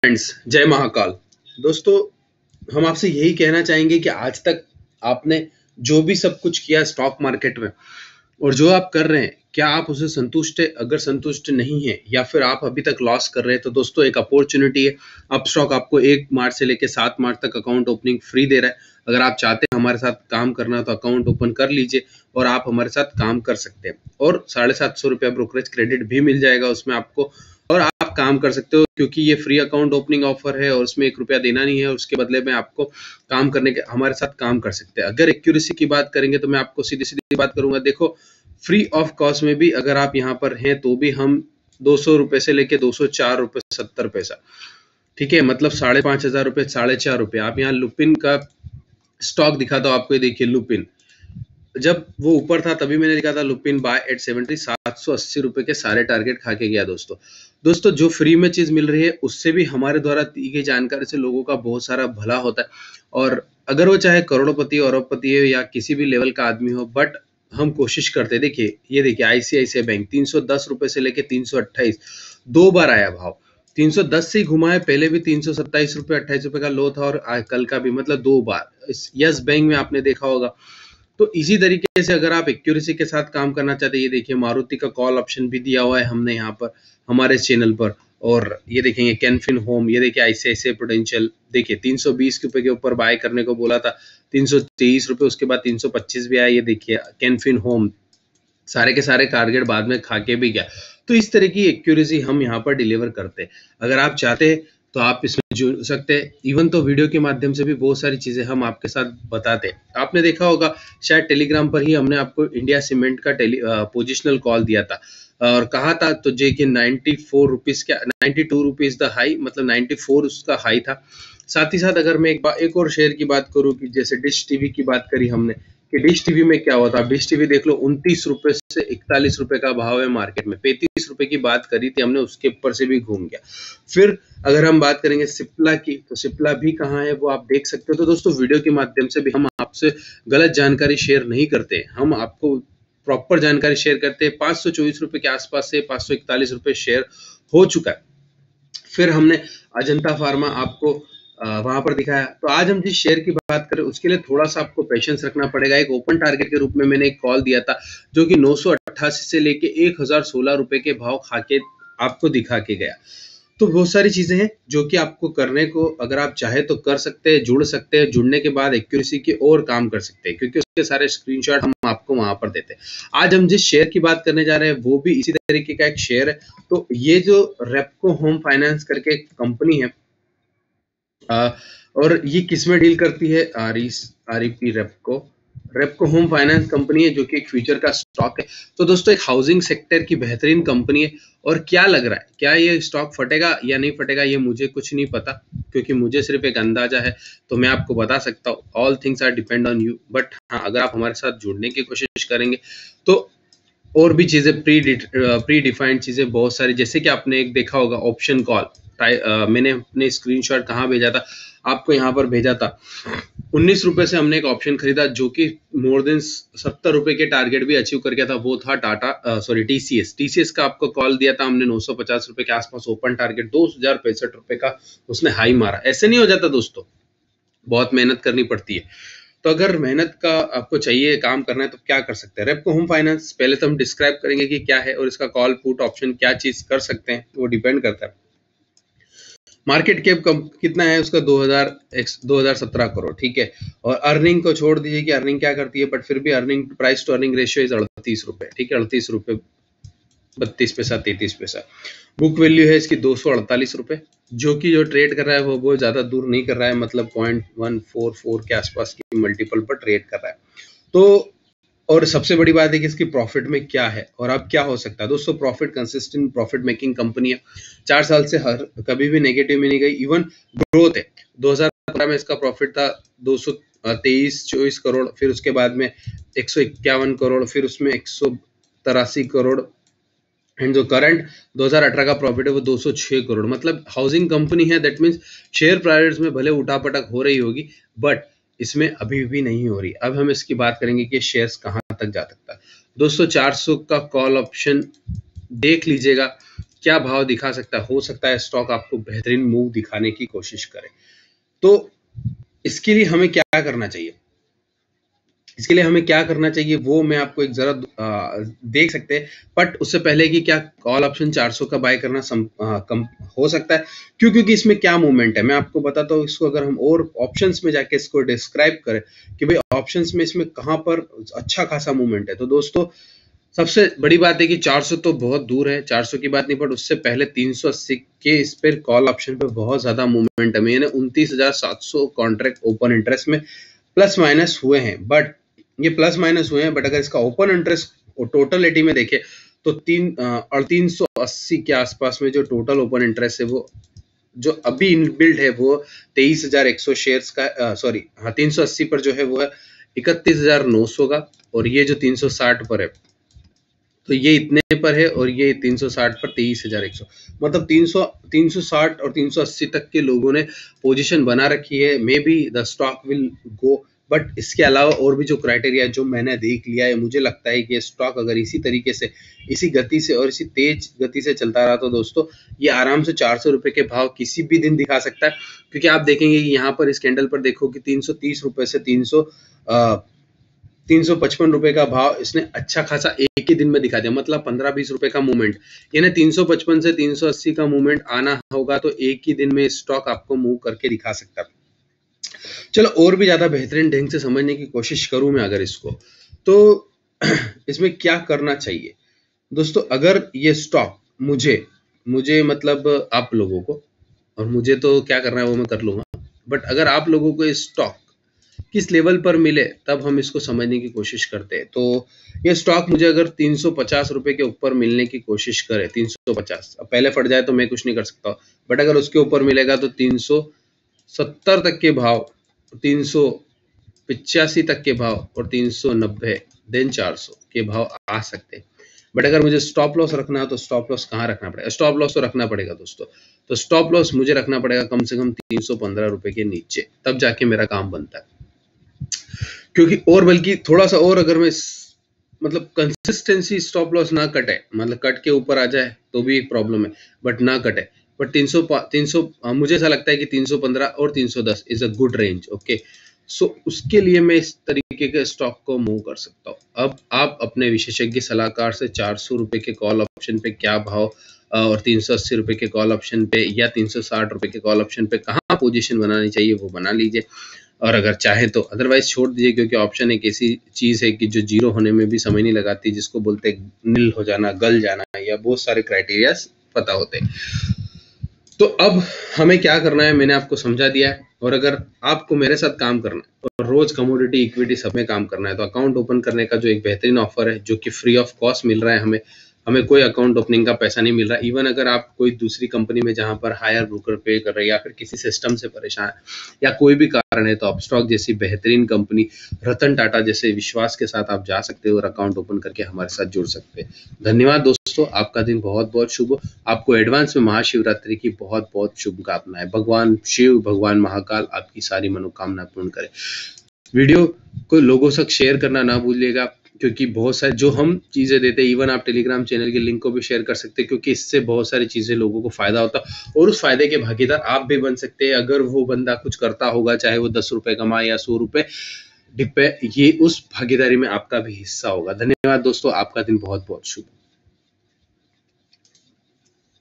Friends, जय महाकाल। दोस्तों, हम आपसे यही कहना चाहेंगे कि आज तक आपने जो भी सब कुछ किया स्टॉक मार्केट में और जो आप कर रहे हैं, क्या आप उससे संतुष्ट है? अगर संतुष्ट नहीं है या फिर आप अभी तक लॉस कर रहे हैं, तो दोस्तों एक अपॉर्चुनिटी है। अपस्टॉक आपको 1 मार्च से लेकर 7 मार्च तक अकाउंट ओपनिंग फ्री दे रहा है। अगर आप चाहते हैं हमारे साथ काम करना, तो अकाउंट ओपन कर लीजिए और आप हमारे साथ काम कर सकते हैं। और 750 रुपया ब्रोकरेज क्रेडिट भी मिल जाएगा उसमें आपको, और आप काम कर सकते हो, क्योंकि ये फ्री अकाउंट ओपनिंग ऑफर है और उसमें 1 रुपया देना नहीं है। और उसके बदले में आपको काम करने के हमारे साथ काम कर सकते हैं। अगर एक्यूरेसी की बात करेंगे तो मैं आपको सीधी-सीधी बात करूंगा। देखो, फ्री ऑफ कॉस्ट में भी अगर आप यहाँ पर हैं तो भी हम 200 रुपए से लेके 204 रुपए 70 पैसा, ठीक है, मतलब 5,500 रुपए, 4.5 रुपए। आप यहाँ लुपिन का स्टॉक दिखा दो आपको, ये देखिए लुपिन, जब वो ऊपर था तभी मैंने लिखा था लुपिन बाय एट 70, 780 रुपए के सारे टारगेट खा के गया। दोस्तों जो फ्री में चीज मिल रही है उससे भी हमारे द्वारा दी गई जानकारी से लोगों का बहुत सारा भला होता है। और अगर वो चाहे करोड़पति अरबपति हो या किसी भी लेवल का आदमी हो, बट हम कोशिश करते हैं। देखिए, ये देखिए आईसीआईसीआई बैंक 310 रुपए से लेके 328, 2 बार आया भाव। 310 से ही घुमा है, पहले भी 327 रुपए 28 रुपए का लो था और कल का भी, मतलब 2 बार। यस बैंक में आपने देखा होगा। तो इसी तरीके से अगर आप एक्यूरेसी के साथ काम करना चाहते हैं, ये देखिए मारुति का कॉल ऑप्शन भी दिया हुआ है हमने यहाँ पर हमारे चैनल पर। और ये देखेंगे कैनफिन होम, ये देखिए आईसीआईसीआई प्रूडेंशियल, देखिए 320 रुपए के ऊपर बाय करने को बोला था, 323 रुपए, उसके बाद 325 भी आया। ये देखिए कैनफिन होम, सारे के सारे टारगेट बाद में खा के भी गया। तो इस तरह की एक्यूरेसी हम यहाँ पर डिलीवर करते हैं। अगर आप चाहते हैं तो आप इसमें जुड़ सकते हैं। इवन तो वीडियो के माध्यम से भी बहुत सारी चीजें हम आपके साथ बताते हैं। आपने देखा होगा शायद टेलीग्राम पर ही हमने आपको इंडिया सीमेंट का पोजिशनल कॉल दिया था और कहा था तो जे कि 94 रुपीज का, 92 रुपीज द हाई, मतलब 94 उसका हाई था। साथ ही साथ अगर मैं एक और शेयर की बात करूं कि जैसे डिश टीवी की बात करी हमने कि डिश टीवी में क्या हुआ था। डिश टीवी देख लो, 29 रुपए से 41 रुपए का भाव है मार्केट में। 35 रुपए की बात करी थी हमने, उसके ऊपर से भी घूम गया। फिर अगर हम बात करेंगे सिप्ला की, तो सिप्ला भी कहाँ है वो आप देख सकते हो। तो दोस्तों वीडियो के माध्यम से भी हम आपसे गलत जानकारी शेयर नहीं करते, हम आपको प्रॉपर जानकारी शेयर करते हैं। 524 रुपए के आसपास से 541 रुपए शेयर हो चुका है। फिर हमने अजंता फार्मा आपको वहां पर दिखाया। तो आज हम जिस शेयर की बात करें उसके लिए थोड़ा सा आपको पेशेंस रखना पड़ेगा। एक ओपन टारगेट के रूप में मैंने एक कॉल दिया था जो कि 988 से लेके 1016 रुपए के भाव खा के आपको दिखा के गया। तो बहुत सारी चीजें हैं जो कि आपको करने को, अगर आप चाहे तो कर सकते हैं, जुड़ सकते हैं। जुड़ने के बाद एक्यूरेसी की और काम कर सकते हैं, क्योंकि उसके सारे स्क्रीनशॉट हम आपको वहां पर देते हैं। आज हम जिस शेयर की बात करने जा रहे हैं वो भी इसी तरीके का एक शेयर है। तो ये जो रेपको होम फाइनेंस करके कंपनी है, और ये किस में डील करती है? आरईपी रेपको होम फाइनेंस कंपनी है, जो कि एक फ्यूचर का स्टॉक है। तो दोस्तों एक हाउसिंग सेक्टर की बेहतरीन कंपनी है। और क्या लग रहा है, क्या ये स्टॉक फटेगा या नहीं फटेगा, ये मुझे कुछ नहीं पता, क्योंकि मुझे सिर्फ एक अंदाजा है। तो मैं आपको बता सकता हूँ, all things are depend on you. But हाँ, अगर आप हमारे साथ जुड़ने की कोशिश करेंगे तो और भी चीजें प्री डिफाइंड चीजें बहुत सारी, जैसे कि आपने एक देखा होगा ऑप्शन कॉल। मैंने अपने स्क्रीनशॉट कहाँ भेजा था आपको, यहाँ पर भेजा था। 19 रुपए से हमने एक ऑप्शन खरीदा जो कि मोर देन 70 रुपए के टारगेट भी अचीव कर गया था। वो था टीसीएस का आपको कॉल दिया था हमने 950 रुपए के आसपास ओपन टारगेट, 2065 रुपए का उसने हाई मारा। ऐसे नहीं हो जाता दोस्तों, बहुत मेहनत करनी पड़ती है। तो अगर मेहनत का आपको चाहिए, काम करना है, तो क्या कर सकते हैं? रेपको होम फाइनेंस, पहले तो हम डिस्क्राइब करेंगे कि क्या है और इसका कॉल पुट ऑप्शन क्या चीज कर सकते हैं, वो डिपेंड करता है। मार्केट कैप कितना है उसका? 2017 करोड़, ठीक है। और अर्निंग को छोड़ दीजिए कि अर्निंग क्या करती है, बट फिर भी earning price to earning ratio is 38 रुपए, ठीक है, 38 रुपए 32 पैसा 33 पैसा। बुक वैल्यू है इसकी 248 रुपए, जो कि जो ट्रेड कर रहा है वो बहुत ज्यादा दूर नहीं कर रहा है, मतलब 0.144 के आसपास की मल्टीपल पर ट्रेड कर रहा है। तो और सबसे बड़ी बात है कि इसकी प्रॉफिट में क्या है और अब क्या हो सकता है। दोस्तों profit consistent profit making company है, 4 साल से कभी भी नेगेटिव में नहीं गई, इवन ग्रोथ है। 2015 में इसका प्रॉफिट था 223-24 करोड़, फिर उसके बाद में 151 करोड़, फिर उसमें 183 करोड़, एंड जो करंट 2018 का प्रॉफिट है वो 206 करोड़। मतलब हाउसिंग कंपनी है, दैट मीन्स शेयर प्राइस में भले उठापटक हो रही होगी, बट इसमें अभी भी नहीं हो रही। अब हम इसकी बात करेंगे कि शेयर्स कहां तक जा सकता है। दोस्तों 400 का कॉल ऑप्शन देख लीजिएगा, क्या भाव दिखा सकता है, हो सकता है स्टॉक आपको बेहतरीन मूव दिखाने की कोशिश करे। तो इसके लिए हमें क्या करना चाहिए, इसके लिए हमें क्या करना चाहिए वो मैं आपको एक जरा देख सकते हैं। बट उससे पहले कि क्या कॉल ऑप्शन 400 का बाय करना कम हो सकता है, क्योंकि इसमें क्या मूवमेंट है मैं आपको बताता हूँ। इसको अगर हम और ऑप्शंस में जाके इसको डिस्क्राइब करें कि भाई ऑप्शंस में इसमें कहाँ पर अच्छा खासा मूवमेंट है, तो दोस्तों सबसे बड़ी बात है कि 400 तो बहुत दूर है, 400 की बात नहीं, बट उससे पहले 380 के इस पर कॉल ऑप्शन पे बहुत ज्यादा मूवमेंटम है। यानी 29,700 कॉन्ट्रैक्ट ओपन इंटरेस्ट में प्लस माइनस हुए हैं, बट ये प्लस माइनस हुए हैं, बट अगर इसका ओपन इंटरेस्ट और टोटलिटी में देखें तो 380 के आसपास में जो टोटल ओपन इंटरेस्ट है वो जो अभी इनबिल्ड है वो 23,100 शेयर्स का, सॉरी हाँ 380 पर जो है वो है 31,900 का, और ये जो 360 पर है तो ये इतने पर है, और ये 360 पर 23,100, मतलब 360 और 380 तक के लोगों ने पोजीशन बना रखी है। May be the stock will go, but इसके अलावा और भी जो क्राइटेरिया जो मैंने देख लिया है, मुझे लगता है कि स्टॉक अगर इसी तरीके से, इसी गति से और इसी तेज गति से चलता रहा तो दोस्तों ये आराम से 400 रुपए के भाव किसी भी दिन दिखा सकता है। क्योंकि आप देखेंगे कि यहाँ पर इस कैंडल पर देखो कि 330 रुपए से 355 रुपए का भाव इसने अच्छा खासा एक ही दिन में दिखा दिया, मतलब 15-20 रुपए का मूवमेंट। यानी 355 से 380 का मूवमेंट आना होगा तो एक ही दिन में स्टॉक आपको मूव करके दिखा सकता है। चलो और भी ज्यादा बेहतरीन ढंग से समझने की कोशिश करूं मैं अगर इसको, तो इसमें क्या करना चाहिए दोस्तों। अगर ये स्टॉक मुझे मतलब आप लोगों को, और मुझे तो क्या करना है वो मैं कर लूंगा, बट अगर आप लोगों को ये स्टॉक किस लेवल पर मिले तब हम इसको समझने की कोशिश करते हैं। तो ये स्टॉक मुझे अगर 350 रुपए के ऊपर मिलने की कोशिश करे, 350, अब पहले फट जाए तो मैं कुछ नहीं कर सकता, बट अगर उसके ऊपर मिलेगा तो 370 तक के भाव, 385 तक के भाव और 390 देन 400 के भाव आ सकते हैं। बट अगर मुझे स्टॉप लॉस रखना है तो स्टॉप लॉस कहाँ रखना पड़ेगा, स्टॉप लॉस तो रखना पड़ेगा दोस्तों, तो स्टॉप लॉस मुझे रखना पड़ेगा कम से कम 315 रुपए के नीचे, तब जाके मेरा काम बनता है। क्योंकि और बल्कि थोड़ा सा और अगर मैं मतलब कंसिस्टेंसी स्टॉप लॉस ना कटे, मतलब कट के ऊपर आ जाए तो भी एक प्रॉब्लम है, बट ना कटे, बट 300 मुझे ऐसा लगता है कि 315 और 310 is a good range. Okay, so उसके लिए मैं इस तरीके के स्टॉक को मूव कर सकता हूँ। अब आप अपने विशेषज्ञ सलाहकार से 400 रुपए के कॉल ऑप्शन पे क्या भाव और 380 रुपए के कॉल ऑप्शन पे या 360 रुपए के कॉल ऑप्शन पे कहाँ पोजीशन बनानी चाहिए वो बना लीजिए, और अगर चाहे तो अदरवाइज छोड़ दीजिए, क्योंकि ऑप्शन एक ऐसी चीज है कि जो जीरो होने में भी समय नहीं लगाती, जिसको बोलते हैं नील हो जाना, गल जाना, या बहुत सारे क्राइटेरिया पता होते हैं। तो अब हमें क्या करना है मैंने आपको समझा दिया है, और अगर आपको मेरे साथ काम करना है और रोज कमोडिटी इक्विटी सब में काम करना है तो अकाउंट ओपन करने का जो एक बेहतरीन ऑफर है जो कि फ्री ऑफ कॉस्ट मिल रहा है, हमें कोई अकाउंट ओपनिंग का पैसा नहीं मिल रहा। इवन अगर आप कोई दूसरी कंपनी में जहां पर हायर ब्रोकर पे कर रहे हैं या फिर किसी सिस्टम से परेशान है या कोई भी कारण है, तो अपस्टॉक जैसी बेहतरीन कंपनी, रतन टाटा जैसे विश्वास के साथ आप जा सकते हो और अकाउंट ओपन करके हमारे साथ जुड़ सकते हैं। धन्यवाद दोस्तों, आपका दिन बहुत बहुत शुभ हो। आपको एडवांस में महाशिवरात्रि की बहुत बहुत शुभकामनाएं। भगवान शिव, भगवान महाकाल आपकी सारी मनोकामना पूर्ण करे। वीडियो को लोगों तक शेयर करना ना भूलिएगा, क्योंकि बहुत सारे जो हम चीजें देते हैं, इवन आप टेलीग्राम चैनल के लिंक को भी शेयर कर सकते हैं, क्योंकि इससे बहुत सारी चीजें लोगों को फायदा होता है और उस फायदे के भागीदार आप भी बन सकते हैं अगर वो बंदा कुछ करता होगा, चाहे वो 10 रुपए कमाए या 100 रुपए, ये उस भागीदारी में आपका भी हिस्सा होगा। धन्यवाद दोस्तों, आपका दिन बहुत बहुत शुभ।